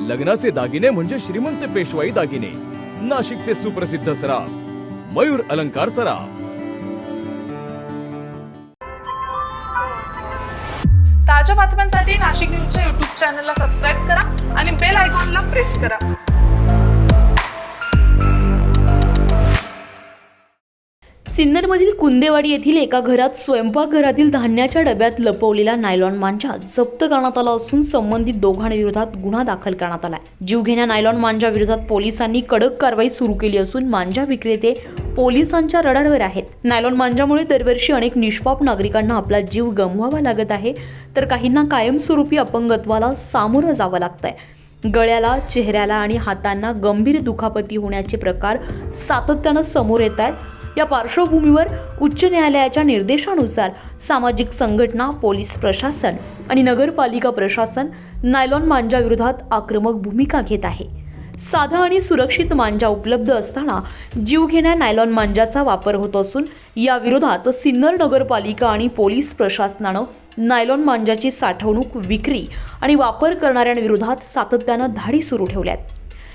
लग्नाचे दागिने म्हणजे श्रीमंत पेशवाई दागिने, नाशिकचे सुप्रसिद्ध सराफ मयूर अलंकार सराफ। ताज्या बातम्यांसाठी नाशिक न्यूजच्या YouTube चॅनलला सबस्क्राईब करा आणि बेल आयकॉनला प्रेस करा। सिन्नरमधील कुंदेवाडी येथील एका घरात स्वयंपाकघरातील धान्याच्या डब्यात लपवलेला नायलॉन मांजा जप्त करण्यात आला असून संबंधित दोघांविरोधात गुन्हा दाखल करण्यात आला आहे। जीवघेण्या नायलॉन मांजा विरोधात पोलिसांनी कडक कारवाई सुरू केली असून मांजा विक्रेते पोलिसांच्या रडारवर आहेत। नायलॉन मांजामुळे दरवर्षी अनेक निष्पाप नागरिकांना आपला जीव गमवावा लागत आहे, तर काहींना कायमस्वरूपी अपंगत्वाला सामोरं जावं लागतंय। गळ्याला, चेहऱ्याला आणि हातांना गंभीर दुखापती होण्याचे प्रकार सातत्यानं समोर येत आहेत। या पार्श्वभूमीवर उच्च न्यायालयाच्या निर्देशानुसार सामाजिक संघटना, पोलीस प्रशासन आणि नगरपालिका प्रशासन नायलॉन मांजाविरोधात आक्रमक भूमिका घेत आहे। साधा आणि सुरक्षित मांजा उपलब्ध असताना जीवघेण्या नायलॉन मांजाचा वापर होत असून या विरोधात सिन्नर नगरपालिका आणि पोलीस प्रशासनानं नायलॉन मांजाची साठवणूक, विक्री आणि वापर करणाऱ्यांविरोधात सातत्यानं धाडी सुरू ठेवल्यात।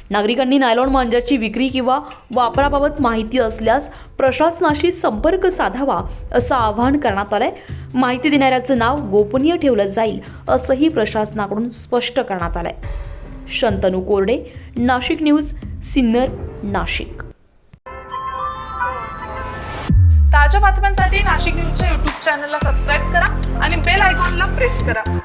नागरिकांनी नायलॉन मांजाची विक्री किंवा वापराबाबत माहिती असल्यास प्रशासनाशी संपर्क साधावा असं आवाहन करण्यात आलंय। माहिती देणाऱ्याचं नाव गोपनीय ठेवलं जाईल असंही प्रशासनाकडून स्पष्ट करण्यात आलंय। शंतनू कोरडे, नाशिक न्यूज, सिन्नर, नाशिक। ताज्या बातम्यांसाठी नाशिक न्यूजच्या YouTube चॅनलला सबस्क्राईब करा आणि बेल आयकॉनला प्रेस करा।